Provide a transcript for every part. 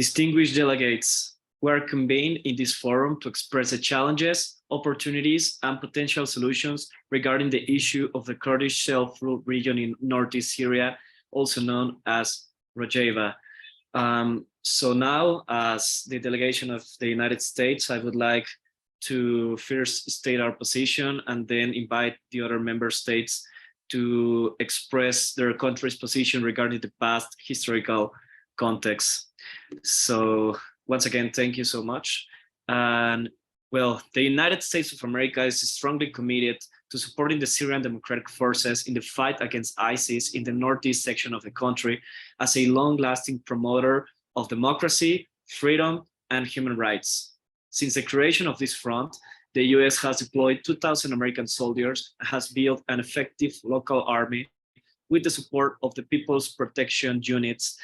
Distinguished delegates, we are convened in this forum to express the challenges, opportunities, and potential solutions regarding the issue of the Kurdish self-ruled region in northeast Syria, also known as Rojava. So now, as the delegation of the United States, I would like to first state our position and then invite the other member states to express their country's position regarding the past historical context. So once again, thank you so much. And well, the United States of America is strongly committed to supporting the Syrian Democratic Forces in the fight against ISIS in the northeast section of the country as a long-lasting promoter of democracy, freedom, and human rights. Since the creation of this front, the US has deployed 2,000 American soldiers and has built an effective local army with the support of the People's Protection Units,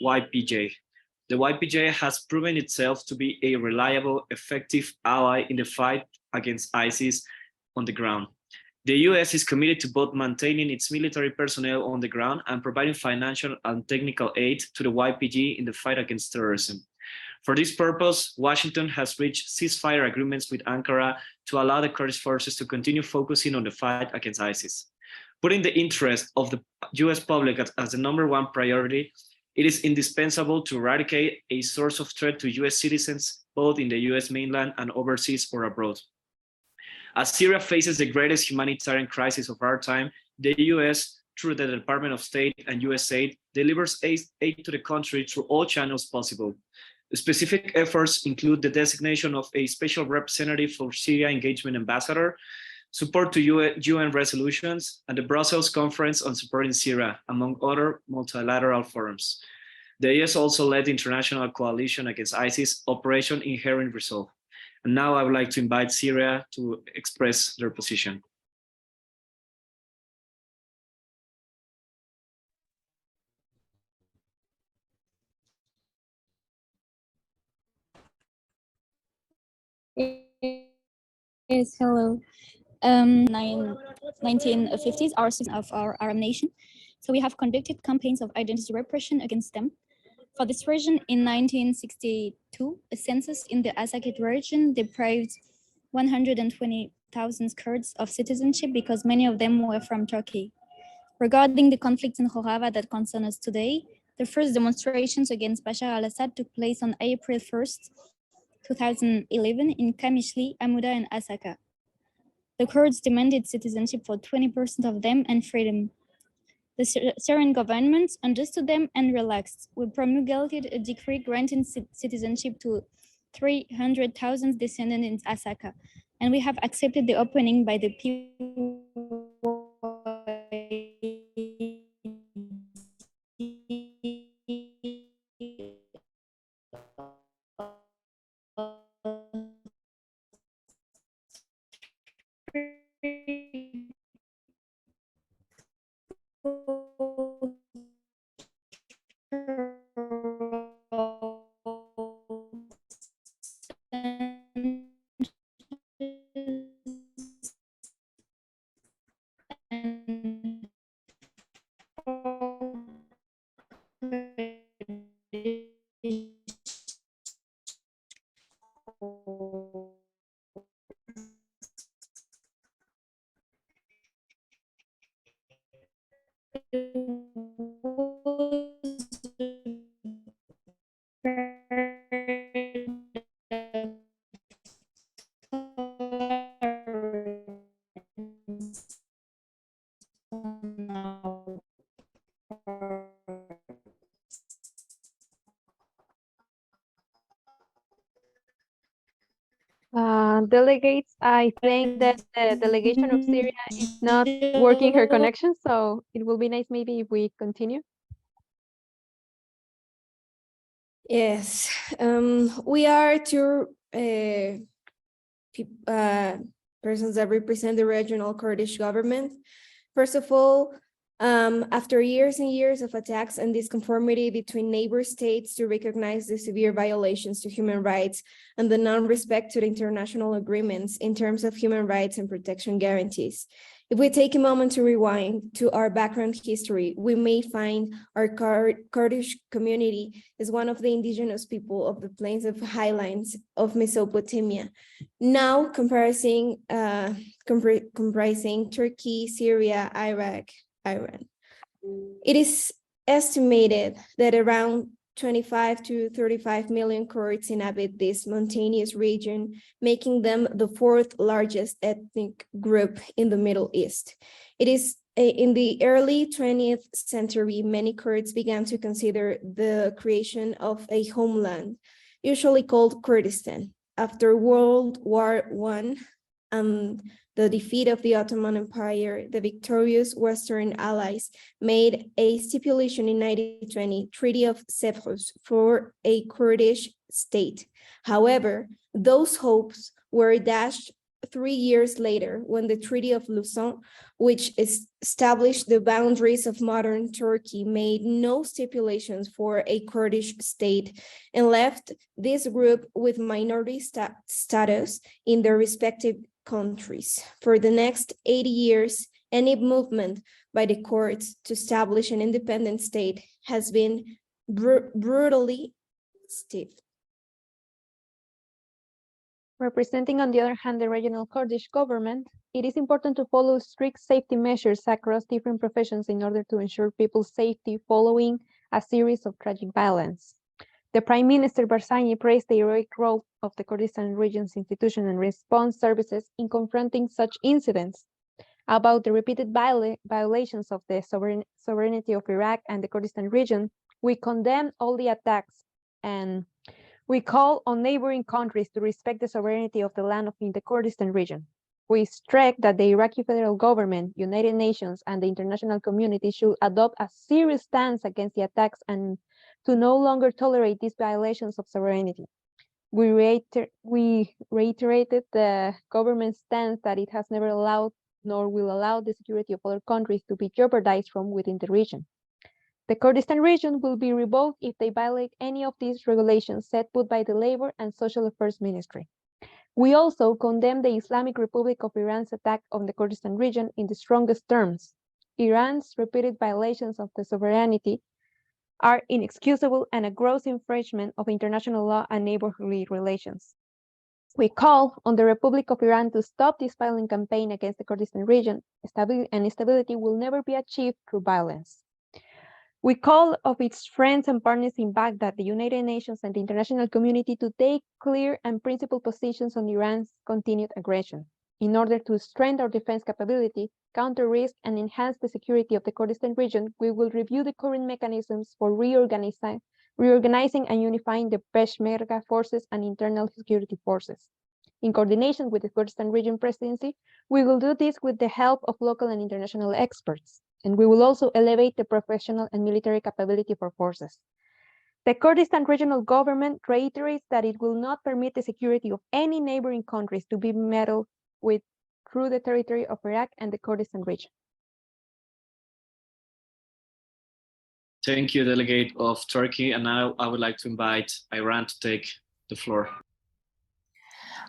YPJ. The YPJ has proven itself to be a reliable, effective ally in the fight against ISIS on the ground. The US is committed to both maintaining its military personnel on the ground and providing financial and technical aid to the YPG in the fight against terrorism. For this purpose, Washington has reached ceasefire agreements with Ankara to allow the Kurdish forces to continue focusing on the fight against ISIS. Putting the interest of the US public as the #1 priority, it is indispensable to eradicate a source of threat to US citizens, both in the US mainland and overseas or abroad. As Syria faces the greatest humanitarian crisis of our time, the US, through the Department of State and USAID, delivers aid to the country through all channels possible. Specific efforts include the designation of a special representative for Syria Engagement Ambassador, support to UN resolutions, and the Brussels Conference on Supporting Syria, among other multilateral forums. The US also led the International Coalition Against ISIS, Operation Inherent Resolve. And now I would like to invite Syria to express their position. Yes, hello. 1950s are of our Arab nation, so we have conducted campaigns of identity repression against them. For this region, in 1962, a census in the Azakit region deprived 120,000 Kurds of citizenship because many of them were from Turkey. Regarding the conflict in Rojava that concern us today, the first demonstrations against Bashar al-Assad took place on April 1st, 2011 in Kamishli, Amuda, and Asaka. The Kurds demanded citizenship for 20% of them and freedom. The Syrian government understood them and relaxed. We promulgated a decree granting citizenship to 300,000 descendants in Asaka, and we have accepted the opening by the people. Delegates, I think that the delegation of Syria is not working her connection, so it will be nice maybe if we continue. Yes, we are two persons that represent the regional Kurdish government. First of all, after years and years of attacks and disconformity between neighbor states to recognize the severe violations to human rights and the non-respect to the international agreements in terms of human rights and protection guarantees, If we take a moment to rewind to our background history, we may find our Kurdish community is one of the indigenous people of the plains of highlands of Mesopotamia, now comprising Turkey, Syria, Iraq, Iran. It is estimated that around 25 to 35 million Kurds inhabit this mountainous region, making them the fourth largest ethnic group in the Middle East. It is in the early 20th century, many Kurds began to consider the creation of a homeland, usually called Kurdistan. After World War I and the defeat of the Ottoman Empire, the victorious Western allies made a stipulation in 1920 Treaty of Sevres for a Kurdish state. However, those hopes were dashed 3 years later when the Treaty of Lausanne, which established the boundaries of modern Turkey, made no stipulations for a Kurdish state and left this group with minority status in their respective countries. For the next 80 years, any movement by the Kurds to establish an independent state has been brutally stiffed. Representing, on the other hand, the regional Kurdish government, it is important to follow strict safety measures across different professions in order to ensure people's safety following a series of tragic violence. The Prime Minister Barzani praised the heroic role of the Kurdistan region's institution and response services in confronting such incidents. About the repeated violations of the sovereignty of Iraq and the Kurdistan region, we condemn all the attacks and we call on neighboring countries to respect the sovereignty of the land in the Kurdistan region. We stress that the Iraqi federal government, United Nations, and the international community should adopt a serious stance against the attacks and to no longer tolerate these violations of sovereignty. We reiterated the government's stance that it has never allowed nor will allow the security of other countries to be jeopardized from within the region. The Kurdistan region will be revoked if they violate any of these regulations set forth by the Labor and Social Affairs Ministry. We also condemn the Islamic Republic of Iran's attack on the Kurdistan region in the strongest terms. Iran's repeated violations of the sovereignty are inexcusable and a gross infringement of international law and neighborly relations. We call on the Republic of Iran to stop this violent campaign against the Kurdistan region, and stability will never be achieved through violence. We call on its friends and partners in Baghdad, the United Nations, and the international community to take clear and principled positions on Iran's continued aggression. In order to strengthen our defense capability, counter risk, and enhance the security of the Kurdistan region, we will review the current mechanisms for reorganizing and unifying the Peshmerga forces and internal security forces. In coordination with the Kurdistan Region Presidency, we will do this with the help of local and international experts, and we will also elevate the professional and military capability for forces. The Kurdistan Regional Government reiterates that it will not permit the security of any neighboring countries to be meddled with through the territory of Iraq and the Kurdistan region. Thank you, Delegate of Turkey. And now I would like to invite Iran to take the floor.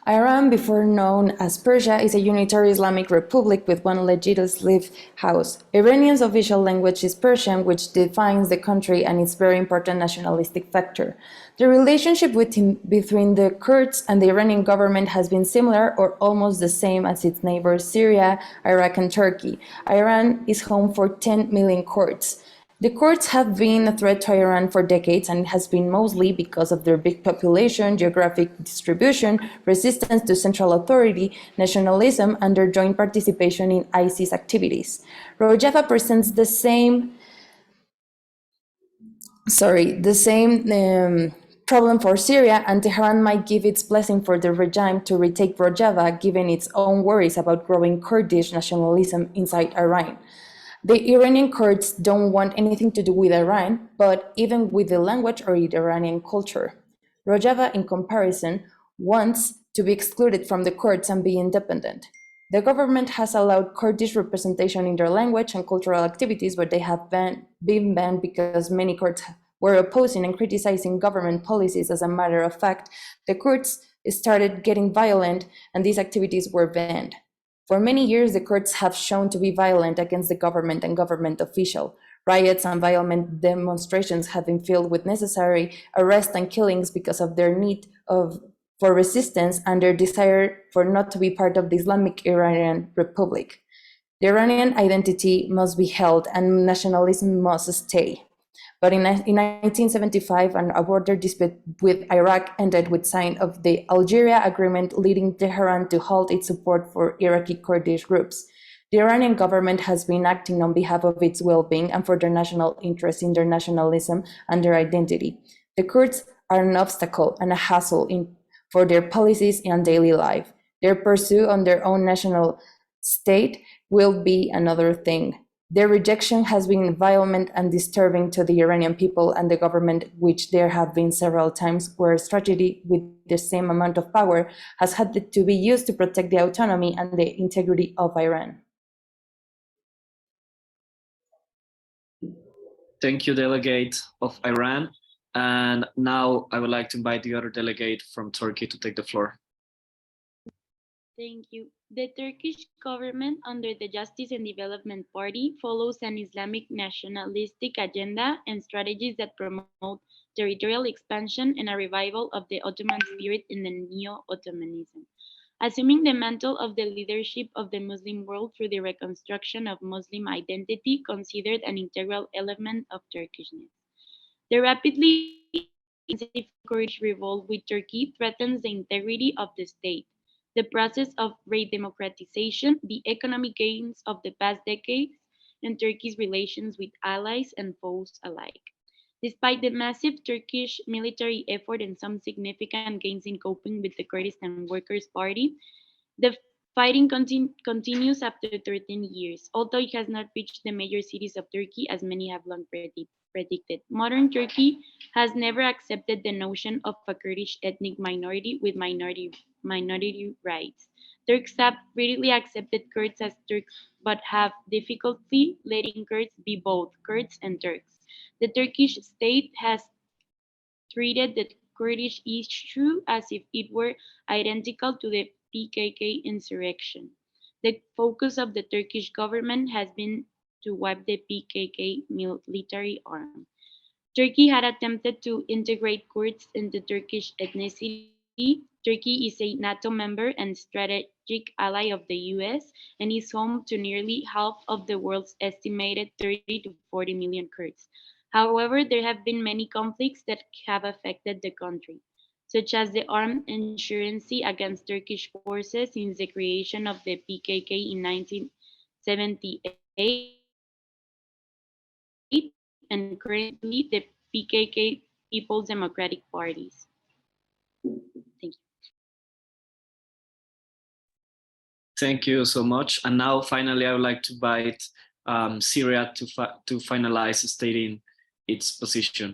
Iran, before known as Persia, is a unitary Islamic republic with one legislative house. Iranian's official language is Persian, which defines the country and is a very important nationalistic factor. The relationship between the Kurds and the Iranian government has been similar or almost the same as its neighbors Syria, Iraq, and Turkey. Iran is home for 10 million Kurds. The Kurds have been a threat to Iran for decades, and it has been mostly because of their big population, geographic distribution, resistance to central authority, nationalism, and their joint participation in ISIS activities. Rojava presents the same problem for Syria, and Tehran might give its blessing for the regime to retake Rojava, given its own worries about growing Kurdish nationalism inside Iran. The Iranian Kurds don't want anything to do with Iran, but even with the language or the Iranian culture. Rojava, in comparison, wants to be excluded from the Kurds and be independent. The government has allowed Kurdish representation in their language and cultural activities, but they have been banned because many Kurds were opposing and criticizing government policies. As a matter of fact, the Kurds started getting violent and these activities were banned. For many years, the Kurds have shown to be violent against the government and government officials. Riots and violent demonstrations have been filled with necessary arrests and killings because of their need for resistance and their desire for not to be part of the Islamic Iranian Republic. The Iranian identity must be held and nationalism must stay. But in 1975, a border dispute with Iraq ended with sign of the Algeria Agreement, leading Tehran to halt its support for Iraqi Kurdish groups. The Iranian government has been acting on behalf of its well-being and for their national interests in their nationalism and their identity. The Kurds are an obstacle and a hassle for their policies and daily life. Their pursuit on their own national state will be another thing. Their rejection has been violent and disturbing to the Iranian people and the government, which there have been several times where strategy with the same amount of power has had to be used to protect the autonomy and the integrity of Iran. Thank you, delegate of Iran. And now I would like to invite the other delegate from Turkey to take the floor. Thank you. The Turkish government under the Justice and Development Party follows an Islamic nationalistic agenda and strategies that promote territorial expansion and a revival of the Ottoman spirit in the Neo-Ottomanism. Assuming the mantle of the leadership of the Muslim world through the reconstruction of Muslim identity considered an integral element of Turkishness. The rapidly intensive Kurdish revolt with Turkey threatens the integrity of the state. The process of re-democratization, the economic gains of the past decades, and Turkey's relations with allies and foes alike. Despite the massive Turkish military effort and some significant gains in coping with the Kurdistan Workers' Party, the fighting continues after 13 years, although it has not reached the major cities of Turkey as many have long predicted. Modern Turkey has never accepted the notion of a Kurdish ethnic minority with minority rights. Turks have readily accepted Kurds as Turks, but have difficulty letting Kurds be both Kurds and Turks. The Turkish state has treated the Kurdish issue as if it were identical to the PKK insurrection. The focus of the Turkish government has been to wipe the PKK military arm. Turkey had attempted to integrate Kurds into Turkish ethnicity. Turkey is a NATO member and strategic ally of the US and is home to nearly half of the world's estimated 30 to 40 million Kurds. However, there have been many conflicts that have affected the country, such as the armed insurgency against Turkish forces since the creation of the PKK in 1978, and currently the PKK People's Democratic Parties. Thank you. Thank you so much. And now, finally, I would like to invite Syria to finalize stating its position.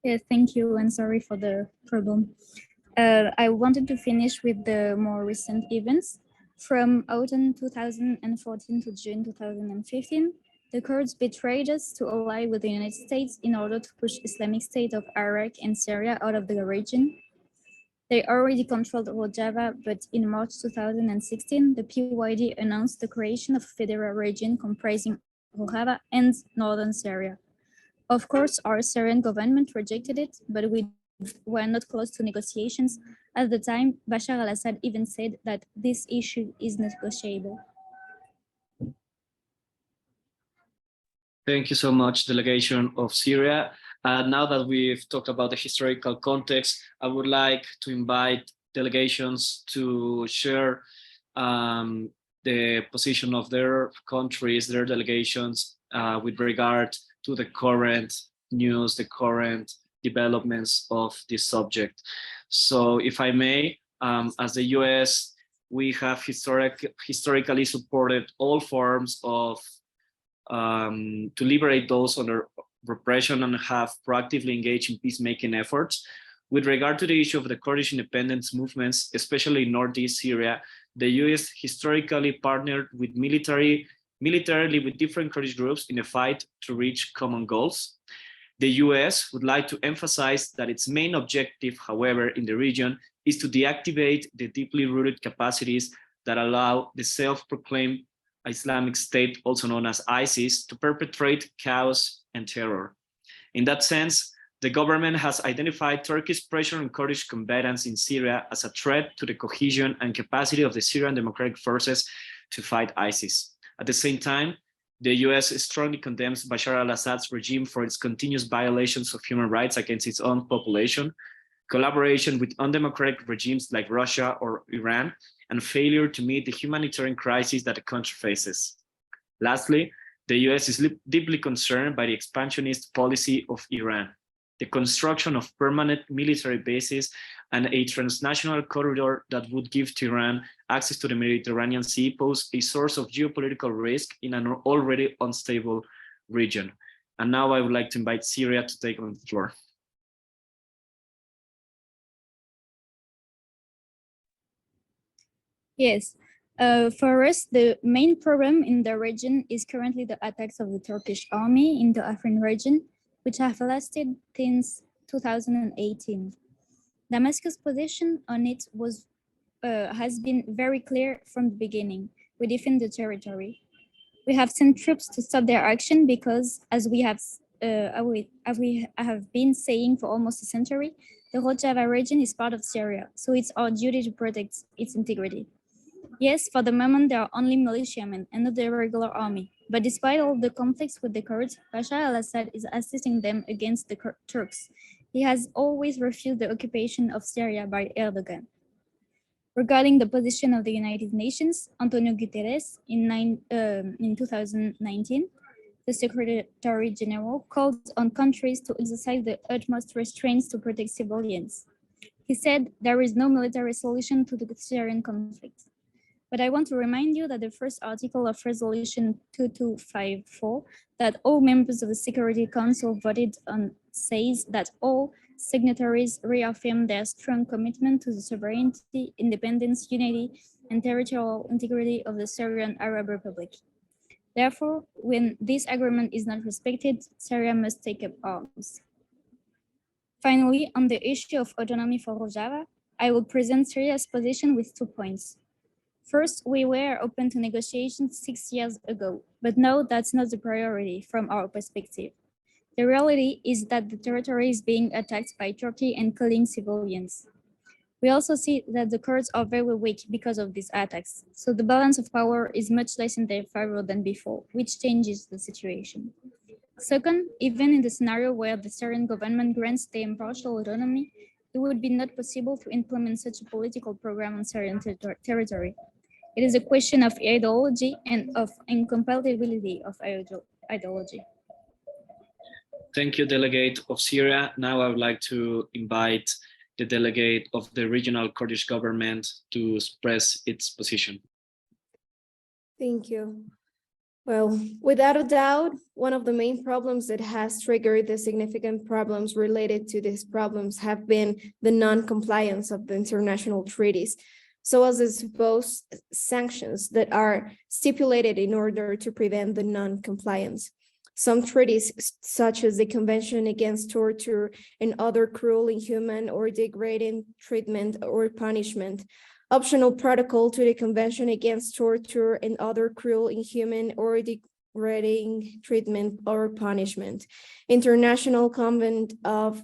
Yes, thank you, and sorry for the problem. I wanted to finish with the more recent events. From autumn 2014 to June 2015, the Kurds betrayed us to ally with the United States in order to push Islamic State of Iraq and Syria out of the region. They already controlled Rojava, but in March 2016, the PYD announced the creation of a federal region comprising Rojava and northern Syria. Of course, our Syrian government rejected it, but we were not close to negotiations. At the time, Bashar al-Assad even said that this issue is negotiable. Thank you so much, delegation of Syria. Now that we've talked about the historical context, I would like to invite delegations to share the position of their countries, their delegations, with regard to the current news, the current developments of this subject. So if I may, as the US, we have historically supported all forms of to liberate those under repression and have proactively engaged in peacemaking efforts. With regard to the issue of the Kurdish independence movements, especially in Northeast Syria, the US historically partnered with militarily with different Kurdish groups in a fight to reach common goals. The US would like to emphasize that its main objective, however, in the region is to deactivate the deeply rooted capacities that allow the self-proclaimed Islamic State, also known as ISIS, to perpetrate chaos and terror. In that sense, the government has identified Turkey's pressure on Kurdish combatants in Syria as a threat to the cohesion and capacity of the Syrian Democratic Forces to fight ISIS. At the same time, the US strongly condemns Bashar al-Assad's regime for its continuous violations of human rights against its own population, collaboration with undemocratic regimes like Russia or Iran, and failure to meet the humanitarian crisis that the country faces. Lastly, the US is deeply concerned by the expansionist policy of Iran. The construction of permanent military bases and a transnational corridor that would give to Iran access to the Mediterranean Sea pose a source of geopolitical risk in an already unstable region. And now I would like to invite Syria to take on the floor. Yes, for us, the main problem in the region is currently the attacks of the Turkish army in the Afrin region, which have lasted since 2018. Damascus' position on it has been very clear from the beginning. We defend the territory. We have sent troops to stop their action because, as we have been saying for almost a century, the Rojava region is part of Syria, so it's our duty to protect its integrity. Yes, for the moment, there are only militiamen and not the regular army. But despite all the conflicts with the Kurds, Bashar al-Assad is assisting them against the Turks. He has always refused the occupation of Syria by Erdogan. Regarding the position of the United Nations, Antonio Guterres in 2019, the Secretary General called on countries to exercise the utmost restraints to protect civilians. He said there is no military solution to the Syrian conflict. But I want to remind you that the first article of Resolution 2254 that all members of the Security Council voted on says that all signatories reaffirm their strong commitment to the sovereignty, independence, unity, and territorial integrity of the Syrian Arab Republic. Therefore, when this agreement is not respected, Syria must take up arms. Finally, on the issue of autonomy for Rojava, I will present Syria's position with 2 points. First, we were open to negotiations 6 years ago, but now that's not the priority from our perspective. The reality is that the territory is being attacked by Turkey and killing civilians. We also see that the Kurds are very weak because of these attacks, so the balance of power is much less in their favor than before, which changes the situation. Second, even in the scenario where the Syrian government grants them partial autonomy, it would be not possible to implement such a political program on Syrian territory. It is a question of ideology and of incompatibility of ideology. Thank you, Delegate of Syria. Now I would like to invite the delegate of the regional Kurdish government to express its position. Thank you. Well, without a doubt, one of the main problems that has triggered the significant problems related to these problems have been the non-compliance of the international treaties, so as the supposed sanctions that are stipulated in order to prevent the non-compliance. Some treaties, such as the Convention Against Torture and other cruel, inhuman, or degrading treatment or punishment, optional protocol to the Convention Against Torture and other cruel, inhuman, or degrading treatment or punishment, International Covenant of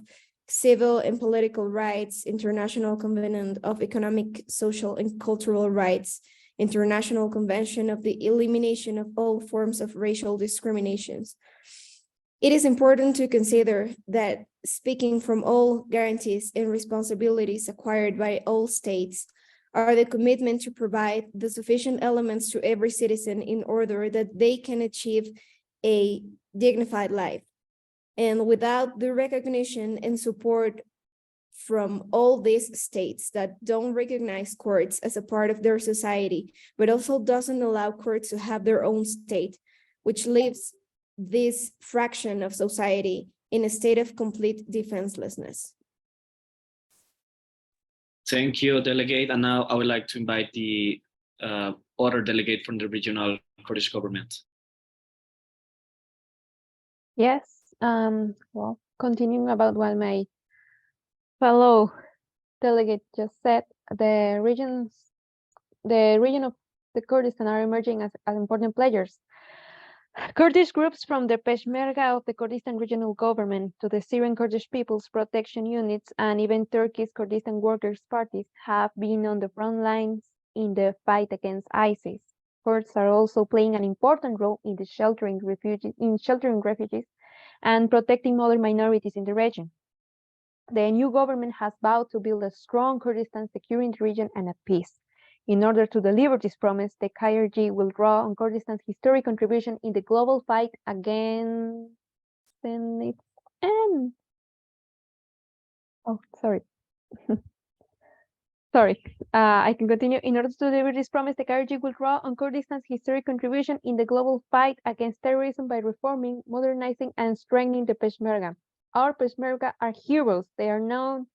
Civil and Political Rights, International Covenant of Economic, Social, and Cultural Rights, International Convention of the Elimination of All Forms of Racial Discriminations. It is important to consider that, speaking from all guarantees and responsibilities acquired by all states, are the commitment to provide the sufficient elements to every citizen in order that they can achieve a dignified life. And without the recognition and support from all these states that don't recognize courts as a part of their society, but also doesn't allow courts to have their own state, which leaves this fraction of society in a state of complete defenselessness. Thank you, Delegate. And now I would like to invite the other delegate from the regional Kurdish government. Yes, well, continuing about what my fellow delegate just said, the region of the Kurdistan are emerging as important players. Kurdish groups from the Peshmerga of the Kurdistan Regional Government to the Syrian Kurdish People's Protection Units and even Turkey's Kurdistan Workers' Parties have been on the front lines in the fight against ISIS. Kurds are also playing an important role in the sheltering refugees and protecting other minorities in the region. The new government has vowed to build a strong Kurdistan, securing the region and at peace. In order to deliver this promise, the KRG will draw on Kurdistan's historic contribution in the global fight against its end. Oh, sorry. Sorry, I can continue. In order to deliver this promise, the KRG will draw on Kurdistan's historic contribution in the global fight against terrorism by reforming, modernizing, and strengthening the Peshmerga. Our Peshmerga are heroes. They are known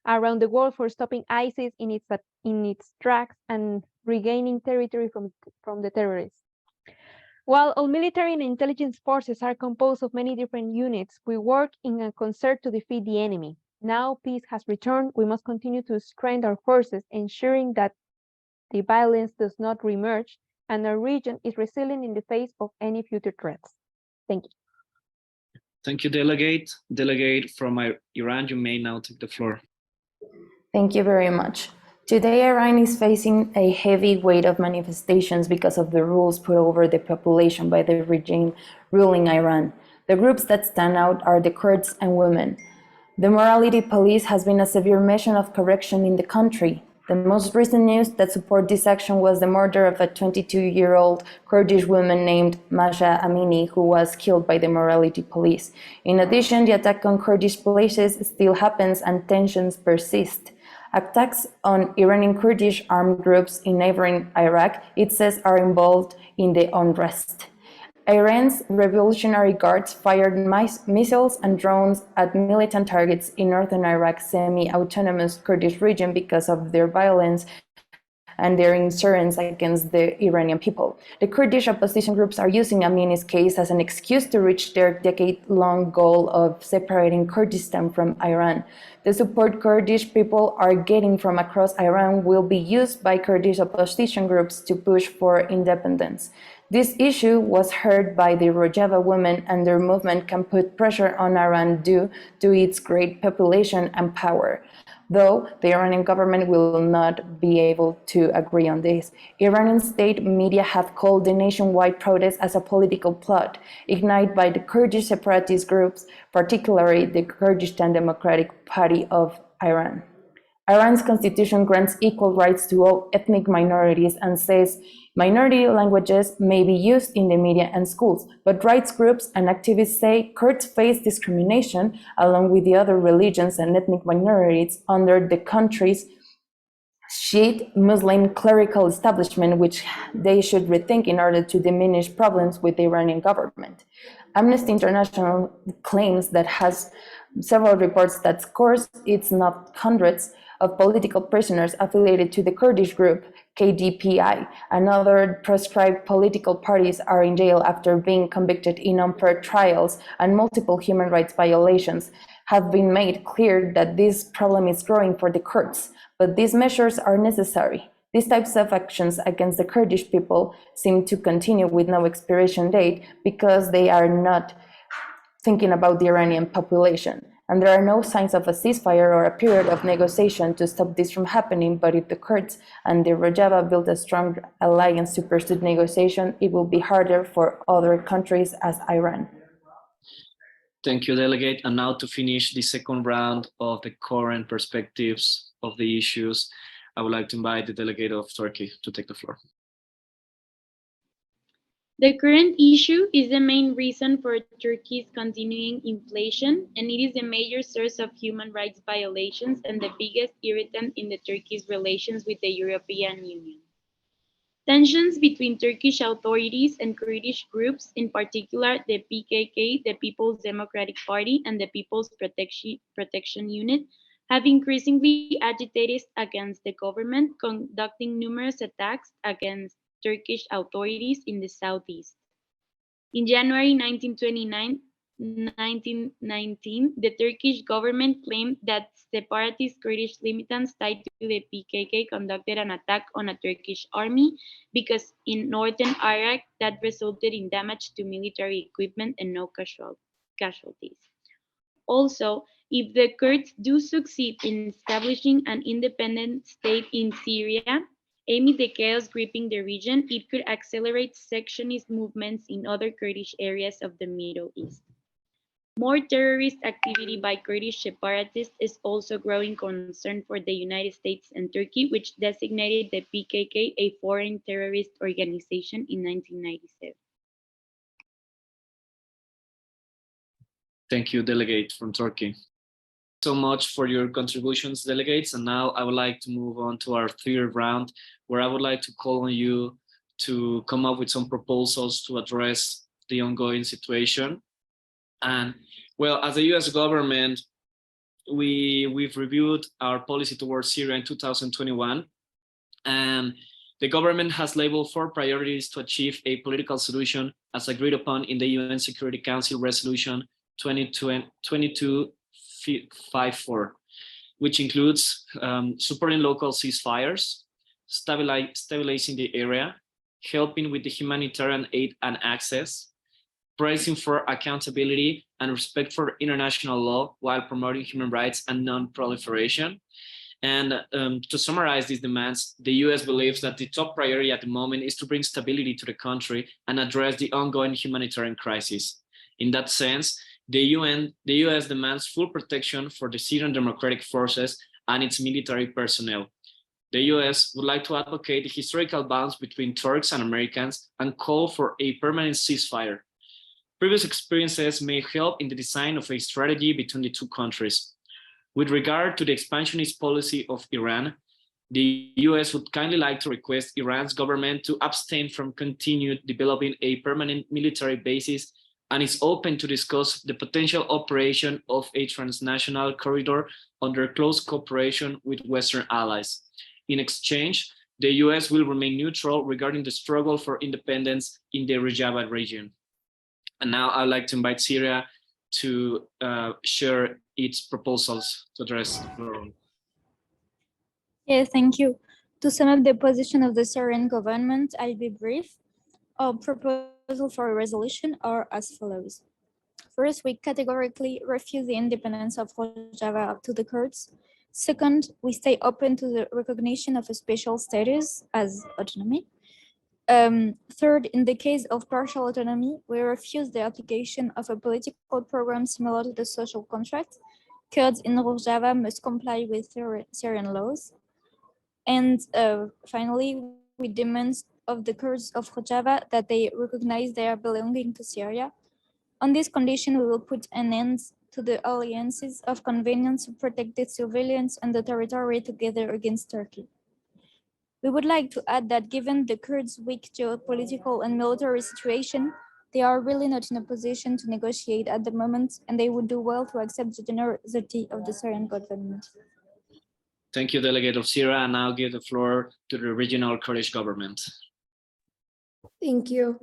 around the world for stopping ISIS in its tracks and regaining territory from the terrorists. While all military and intelligence forces are composed of many different units, we work in a concert to defeat the enemy. Now peace has returned, we must continue to strengthen our forces, ensuring that the violence does not reemerge and our region is resilient in the face of any future threats. Thank you. Thank you, Delegate. Delegate from Iran, you may now take the floor. Thank you very much. Today, Iran is facing a heavy weight of manifestations because of the rules put over the population by the regime ruling Iran. The groups that stand out are the Kurds and women. The morality police has been a severe mission of correction in the country. The most recent news that support this action was the murder of a 22-year-old Kurdish woman named Masha Amini, who was killed by the morality police. In addition, the attack on Kurdish places still happens and tensions persist. Attacks on Iranian Kurdish armed groups in neighboring Iraq, it says, are involved in the unrest. Iran's Revolutionary Guards fired missiles and drones at militant targets in northern Iraq's semi-autonomous Kurdish region because of their violence and their insurgence against the Iranian people. The Kurdish opposition groups are using Amini's case as an excuse to reach their decade-long goal of separating Kurdistan from Iran. The support Kurdish people are getting from across Iran will be used by Kurdish opposition groups to push for independence. This issue was heard by the Rojava women, and their movement can put pressure on Iran due to its great population and power. Though the Iranian government will not be able to agree on this. Iranian state media have called the nationwide protest as a political plot, ignited by the Kurdish separatist groups, particularly the Kurdistan Democratic Party of Iran. Iran's constitution grants equal rights to all ethnic minorities and says minority languages may be used in the media and schools, but rights groups and activists say Kurds face discrimination along with the other religions and ethnic minorities under the country's Shiite Muslim clerical establishment, which they should rethink in order to diminish problems with the Iranian government. Amnesty International claims that has several reports that scores, it's not hundreds, of political prisoners affiliated to the Kurdish group KDPI, and other proscribed political parties are in jail after being convicted in unfair trials, and multiple human rights violations have been made clear that this problem is growing for the Kurds, but these measures are necessary. These types of actions against the Kurdish people seem to continue with no expiration date because they are not thinking about the Iranian population. And there are no signs of a ceasefire or a period of negotiation to stop this from happening, but if the Kurds and the Rojava build a strong alliance to pursue negotiation, it will be harder for other countries as Iran. Thank you, Delegate. And now to finish the second round of the current perspectives of the issues, I would like to invite the Delegate of Turkey to take the floor. The current issue is the main reason for Turkey's continuing inflation, and it is a major source of human rights violations and the biggest irritant in the Turkey's relations with the European Union. Tensions between Turkish authorities and Kurdish groups, in particular the PKK, the People's Democratic Party, and the People's Protection Unit, have increasingly agitated against the government, conducting numerous attacks against Turkish authorities in the southeast. In January 1929, 1919, the Turkish government claimed that separatist Kurdish militants tied to the PKK conducted an attack on a Turkish army because in northern Iraq that resulted in damage to military equipment and no casualties. Also, if the Kurds do succeed in establishing an independent state in Syria, amid the chaos gripping the region, it could accelerate secessionist movements in other Kurdish areas of the Middle East. More terrorist activity by Kurdish separatists is also growing concern for the United States and Turkey, which designated the PKK a foreign terrorist organization in 1997. Thank you, Delegate from Turkey. So much for your contributions, delegates. And now I would like to move on to our third round, where I would like to call on you to come up with some proposals to address the ongoing situation. And well, as the US government, we've reviewed our policy towards Syria in 2021. And the government has labeled 4 priorities to achieve a political solution as agreed upon in the UN Security Council Resolution 2254, which includes supporting local ceasefires, stabilizing the area, helping with the humanitarian aid and access, pressing for accountability and respect for international law while promoting human rights and non-proliferation. And to summarize these demands, the US believes that the top priority at the moment is to bring stability to the country and address the ongoing humanitarian crisis. In that sense, the US demands full protection for the Syrian Democratic Forces and its military personnel. The US would like to advocate the historical balance between Turks and Americans and call for a permanent ceasefire. Previous experiences may help in the design of a strategy between the two countries. With regard to the expansionist policy of Iran, the US would kindly like to request Iran's government to abstain from continued developing a permanent military basis and is open to discuss the potential operation of a transnational corridor under close cooperation with Western allies. In exchange, the US will remain neutral regarding the struggle for independence in the Rojava region. And now I'd like to invite Syria to share its proposals to address the floor. Yeah, thank you. To sum up the position of the Syrian government, I'll be brief. Our proposal for a resolution are as follows. First, we categorically refuse the independence of Rojava to the Kurds. Second, we stay open to the recognition of a special status as autonomy. Third, in the case of partial autonomy, we refuse the application of a political program similar to the social contract. Kurds in Rojava must comply with Syrian laws. And finally, we demand of the Kurds of Rojava that they recognize their belonging to Syria. On this condition, we will put an end to the alliances of convenience to protect the civilians and the territory together against Turkey. We would like to add that given the Kurds' weak geopolitical and military situation, they are really not in a position to negotiate at the moment, and they would do well to accept the generosity of the Syrian government. Thank you, Delegate of Syria, and now give the floor to the regional Kurdish government. Thank you.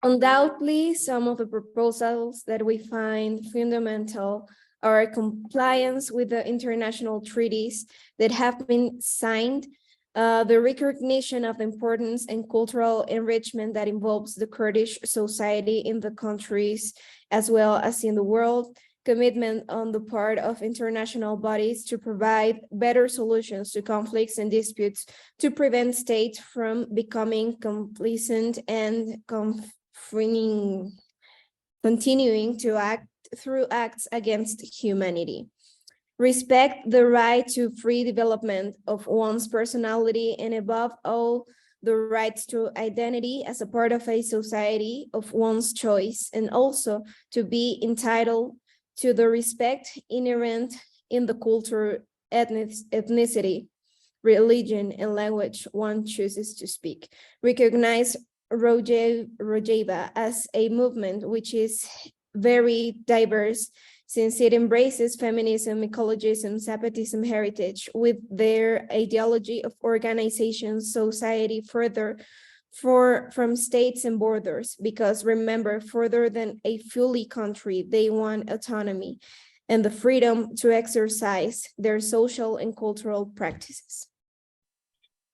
Undoubtedly, some of the proposals that we find fundamental are compliance with the international treaties that have been signed, the recognition of the importance and cultural enrichment that involves the Kurdish society in the countries as well as in the world, commitment on the part of international bodies to provide better solutions to conflicts and disputes to prevent states from becoming complacent and continuing to act through acts against humanity. Respect the right to free development of one's personality and above all, the rights to identity as a part of a society of one's choice, and also to be entitled to the respect inherent in the culture, ethnicity, religion, and language one chooses to speak. Recognize Rojava as a movement which is very diverse, since it embraces feminism, ecologism, Zapatism heritage with their ideology of organization, society, further from states and borders, because remember, further than a fully country, they want autonomy and the freedom to exercise their social and cultural practices.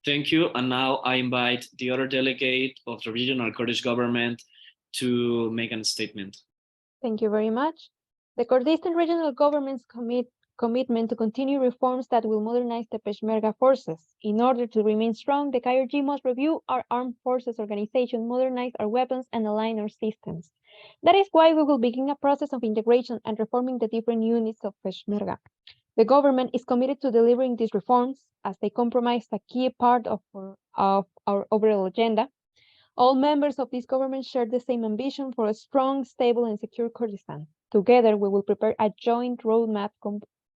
Thank you. And now I invite the other delegate of the regional Kurdish government to make a statement. Thank you very much. The Kurdistan Regional Government's commitment to continue reforms that will modernize the Peshmerga forces. In order to remain strong, the KRG must review our armed forces organization, modernize our weapons, and align our systems. That is why we will begin a process of integration and reforming the different units of Peshmerga. The government is committed to delivering these reforms as they comprise a key part of our overall agenda. All members of this government share the same ambition for a strong, stable, and secure Kurdistan. Together, we will prepare a joint roadmap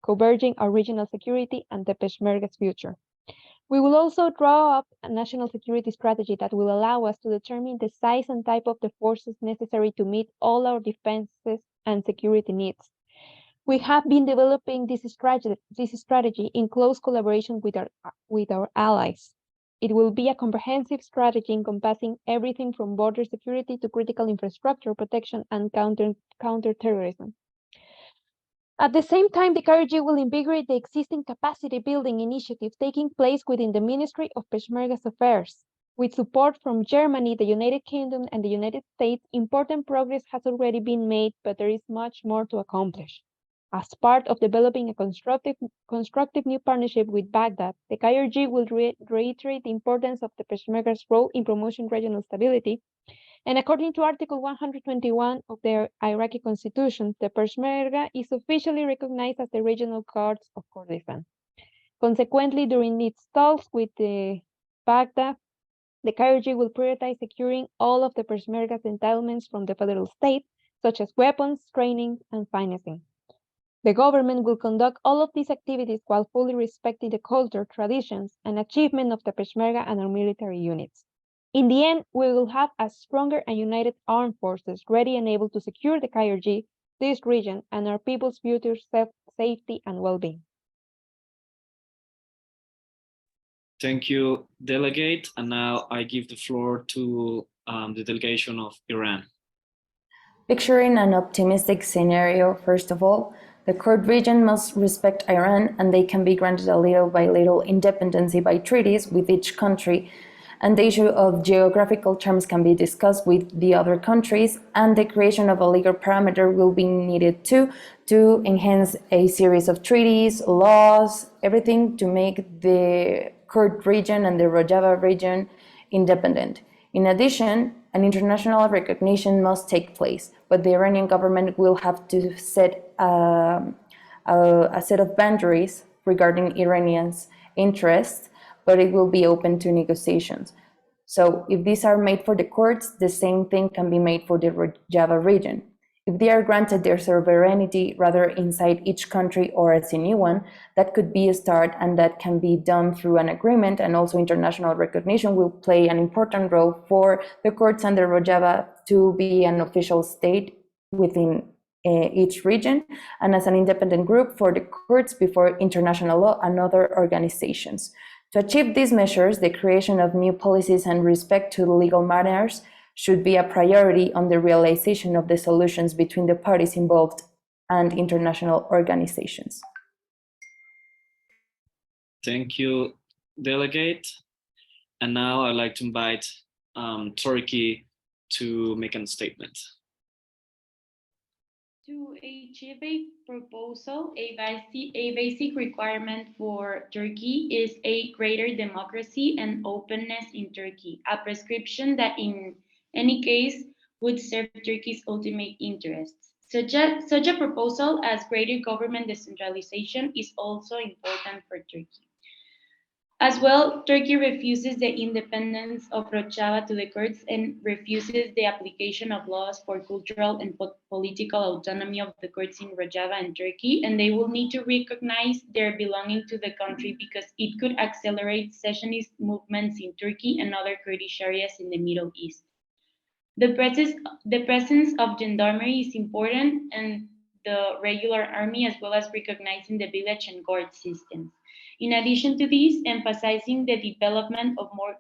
converging our regional security and the Peshmerga's future. We will also draw up a national security strategy that will allow us to determine the size and type of the forces necessary to meet all our defenses and security needs. We have been developing this strategy in close collaboration with our allies. It will be a comprehensive strategy encompassing everything from border security to critical infrastructure protection and counterterrorism. At the same time, the KRG will invigorate the existing capacity building initiatives taking place within the Ministry of Peshmerga's Affairs. With support from Germany, the United Kingdom, and the United States, important progress has already been made, but there is much more to accomplish. As part of developing a constructive new partnership with Baghdad, the KRG will reiterate the importance of the Peshmerga's role in promoting regional stability. And according to Article 121 of the Iraqi constitution, the Peshmerga is officially recognized as the regional Kurds of Kurdistan. Consequently, during its talks with Baghdad, the KRG will prioritize securing all of the Peshmerga's entitlements from the federal state, such as weapons, training, and financing. The government will conduct all of these activities while fully respecting the culture, traditions, and achievement of the Peshmerga and our military units. In the end, we will have a stronger and united armed forces ready and able to secure the KRG, this region, and our people's future safety and well-being. Thank you, Delegate. And now I give the floor to the delegation of Iran. Picturing an optimistic scenario, first of all, the Kurd region must respect Iran, and they can be granted a little by little independence by treaties with each country, and the issue of geographical terms can be discussed with the other countries, and the creation of a legal parameter will be needed too, to enhance a series of treaties, laws, everything to make the Kurd region and the Rojava region independent. In addition, an international recognition must take place, but the Iranian government will have to set a set of boundaries regarding Iranians' interests, but it will be open to negotiations. So if these are made for the Kurds, the same thing can be made for the Rojava region. If they are granted their sovereignty rather inside each country or as a new one, that could be a start, and that can be done through an agreement, and also international recognition will play an important role for the Kurds and the Rojava to be an official state within each region, and as an independent group for the Kurds before international law and other organizations. To achieve these measures, the creation of new policies and respect to the legal matters should be a priority on the realization of the solutions between the parties involved and international organizations. Thank you, Delegate. And now I'd like to invite Turkey to make a statement. To achieve a proposal, a basic requirement for Turkey is a greater democracy and openness in Turkey, a prescription that in any case would serve Turkey's ultimate interests. Such a proposal as greater government decentralization is also important for Turkey. As well, Turkey refuses the independence of Rojava to the Kurds and refuses the application of laws for cultural and political autonomy of the Kurds in Rojava and Turkey, and they will need to recognize their belonging to the country because it could accelerate secessionist movements in Turkey and other Kurdish areas in the Middle East. The presence of gendarmerie is important, and the regular army, as well as recognizing the village and guard systems. In addition to this, emphasizing the development of more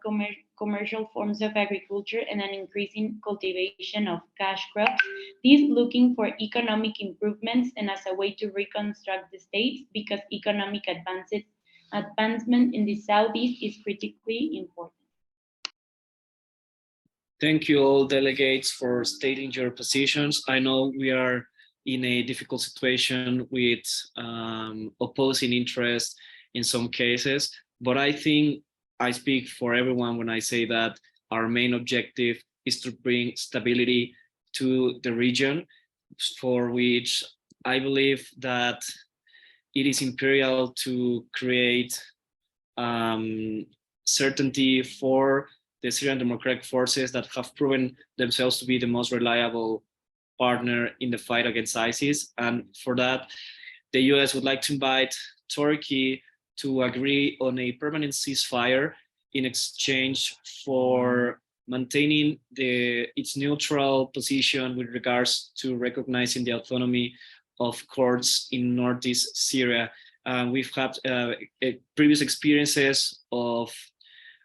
commercial forms of agriculture and an increasing cultivation of cash crops, this looking for economic improvements and as a way to reconstruct the states, because economic advancement in the Southeast is critically important. Thank you all delegates for stating your positions. I know we are in a difficult situation with opposing interests in some cases, but I think I speak for everyone when I say that our main objective is to bring stability to the region, for which I believe that it is imperial to create certainty for the Syrian Democratic Forces that have proven themselves to be the most reliable partner in the fight against ISIS. And for that, the US would like to invite Turkey to agree on a permanent ceasefire in exchange for maintaining its neutral position with regards to recognizing the autonomy of Kurds in northeast Syria. We've had previous experiences of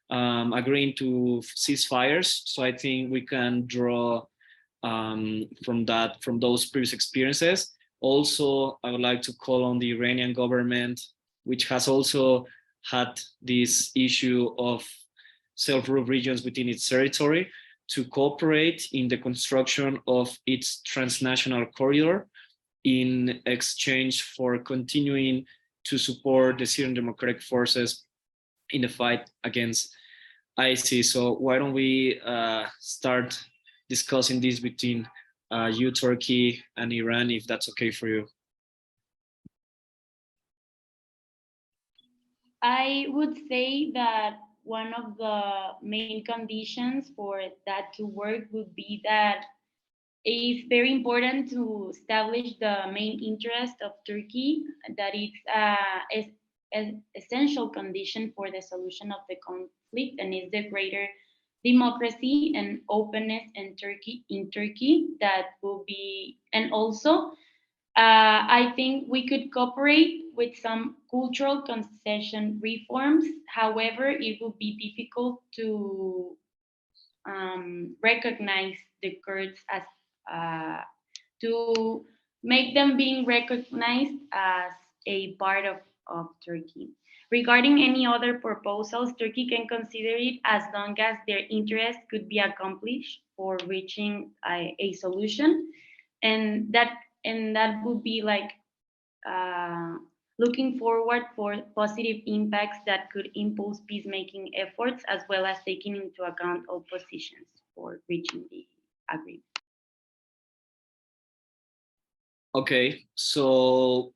agreeing to ceasefires, so I think we can draw from those previous experiences. Also, I would like to call on the Iranian government, which has also had this issue of self-ruled regions within its territory, to cooperate in the construction of its transnational corridor in exchange for continuing to support the Syrian Democratic Forces in the fight against ISIS. So why don't we start discussing this between you, Turkey, and Iran, if that's okay for you? I would say that one of the main conditions for that to work would be that it's very important to establish the main interest of Turkey, that it's an essential condition for the solution of the conflict, and is the greater democracy and openness in Turkey that will be, and also I think we could cooperate with some cultural concession reforms. However, it would be difficult to recognize the Kurds as to make them being recognized as a part of Turkey. Regarding any other proposals, Turkey can consider it as long as their interest could be accomplished for reaching a solution, and that would be like looking forward for positive impacts that could impulse peacemaking efforts, as well as taking into account all positions for reaching the agreement. Okay, so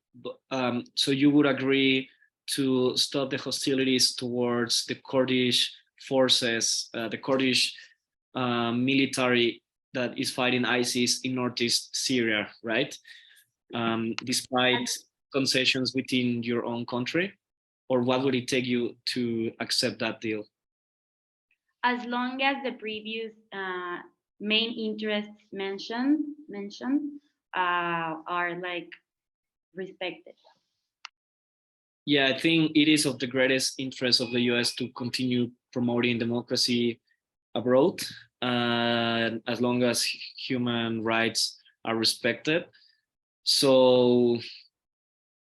you would agree to stop the hostilities towards the Kurdish forces, the Kurdish military that is fighting ISIS in northeast Syria, right? Despite concessions within your own country, or what would it take you to accept that deal? As long as the previous main interests mentioned are like respected. Yeah, I think it is of the greatest interest of the US to continue promoting democracy abroad, as long as human rights are respected. So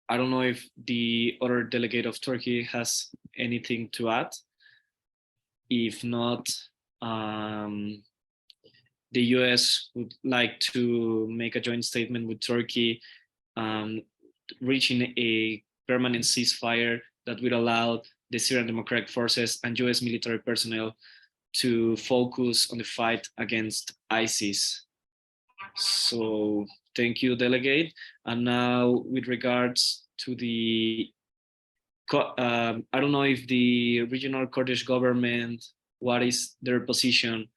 I don't know if the other delegate of Turkey has anything to add. If not, the US would like to make a joint statement with Turkey, reaching a permanent ceasefire that would allow the Syrian Democratic Forces and US military personnel to focus on the fight against ISIS. So thank you, delegate. And now with regards to the, I don't know if the regional Kurdish government, what is their position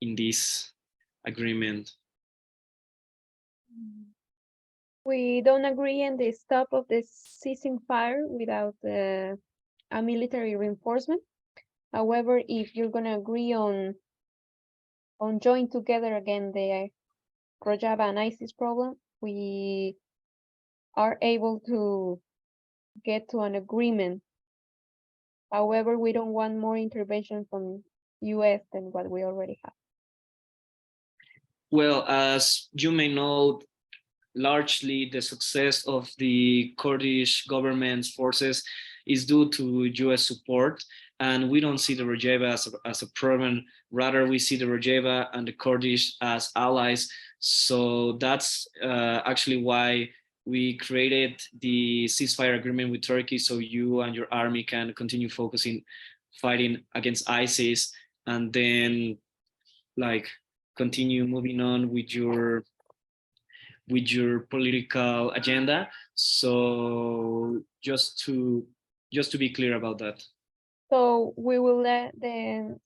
in this agreement? We don't agree on the stop of the ceasing fire without a military reinforcement. However, if you're going to agree on join together again the Rojava and ISIS problem, we are able to get to an agreement. However, we don't want more intervention from US than what we already have. Well, as you may know, largely the success of the Kurdish government's forces is due to US support, and we don't see the Rojava as a problem. Rather, we see the Rojava and the Kurdish as allies. So that's actually why we created the ceasefire agreement with Turkey, so you and your army can continue focusing fighting against ISIS, and then like continue moving on with your political agenda. So just to be clear about that. So we will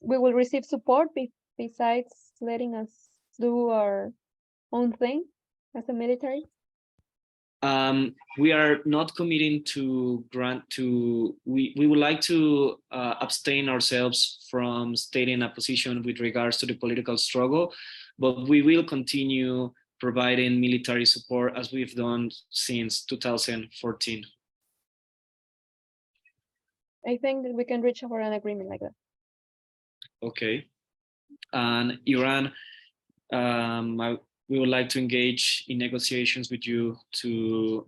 we will receive support besides letting us do our own thing as a military. We are not committing to we would like to abstain ourselves from stating a position with regards to the political struggle, but we will continue providing military support as we've done since 2014. I think that we can reach over an agreement like that. Okay. And Iran, we would like to engage in negotiations with you to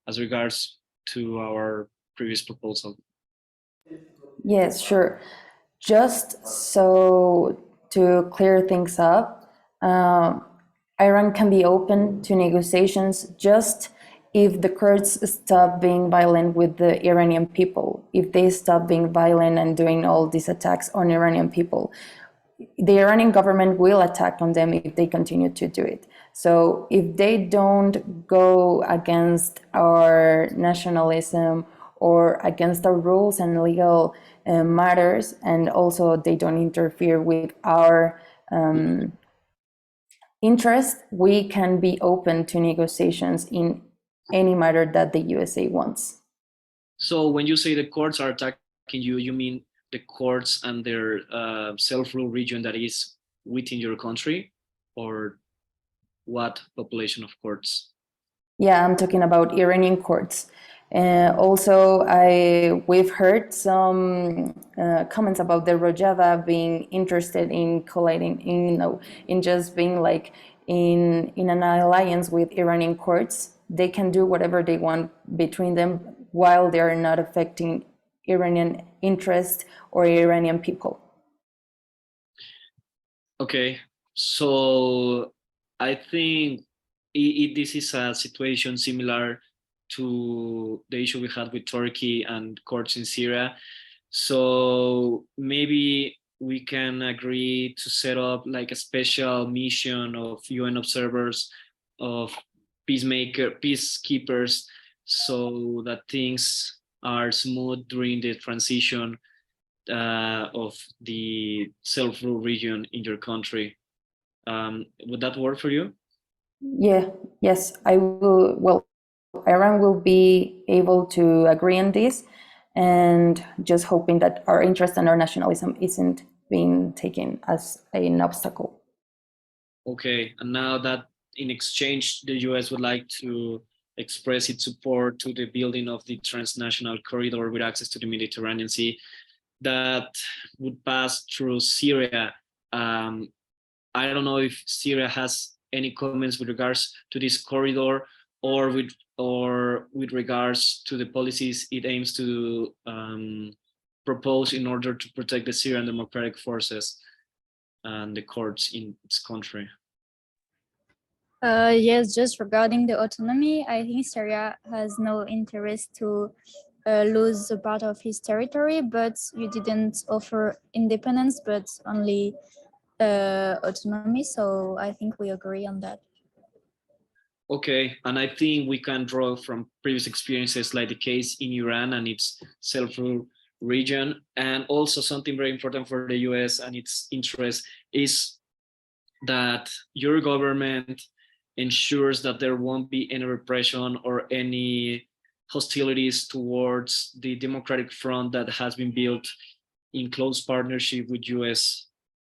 as regards to our previous proposal. Yes, sure. Just so to clear things up, Iran can be open to negotiations just if the Kurds stop being violent with the Iranian people, if they stop being violent and doing all these attacks on Iranian people. The Iranian government will attack on them if they continue to do it. So if they don't go against our nationalism or against our rules and legal matters, and also they don't interfere with our interest, we can be open to negotiations in any matter that the USA wants. So when you say the courts are attacking you, you mean the courts and their self-rule region that is within your country, or what population of courts? Yeah, I'm talking about Iranian courts. Also, we've heard some comments about the Rojava being interested in colliding, in just being like in an alliance with Iranian courts. They can do whatever they want between them while they are not affecting Iranian interest or Iranian people. Okay, so I think this is a situation similar to the issue we had with Turkey and courts in Syria. So maybe we can agree to set up like a special mission of UN observers, of peacekeepers, so that things are smooth during the transition of the self-rule region in your country. Would that work for you? Yes, I will. Well, Iran will be able to agree on this, and just hoping that our interest and our nationalism isn't being taken as an obstacle. Okay, and now that in exchange, the US would like to express its support to the building of the transnational corridor with access to the Mediterranean Sea that would pass through Syria. I don't know if Syria has any comments with regards to this corridor, or with regards to the policies it aims to propose in order to protect the Syrian democratic forces and the courts in its country. Yes, just regarding the autonomy, I think Syria has no interest to lose a part of his territory, but you didn't offer independence, but only autonomy. So I think we agree on that. Okay, and I think we can draw from previous experiences like the case in Iran and its self-rule region. And also something very important for the US and its interest is that your government ensures that there won't be any repression or any hostilities towards the democratic front that has been built in close partnership with US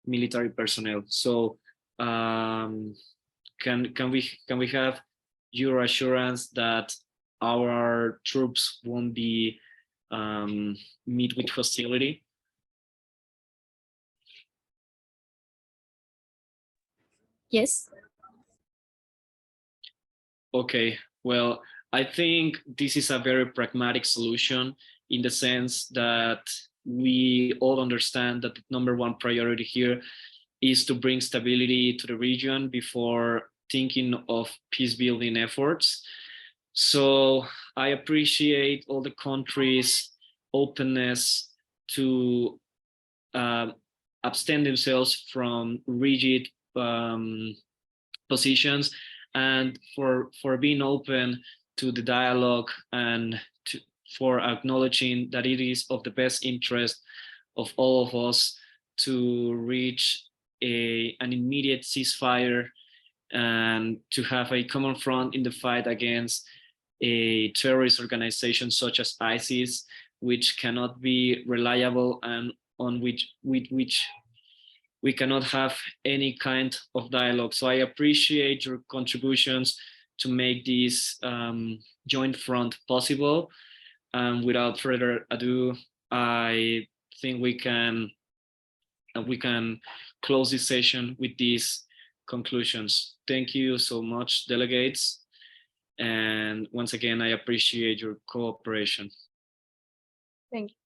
military personnel. So can we have your assurance that our troops won't be meet with hostility? Yes. Okay, well, I think this is a very pragmatic solution in the sense that we all understand that the number one priority here is to bring stability to the region before thinking of peace building efforts. So I appreciate all the countries' openness to abstain themselves from rigid positions, and for being open to the dialogue and for acknowledging that it is of the best interest of all of us to reach an immediate ceasefire and to have a common front in the fight against a terrorist organization such as ISIS, which cannot be reliable and on which with which we cannot have any kind of dialogue. So I appreciate your contributions to make this joint front possible. And without further ado, I think we can close this session with these conclusions. Thank you so much, delegates. And once again, I appreciate your cooperation. Thank you.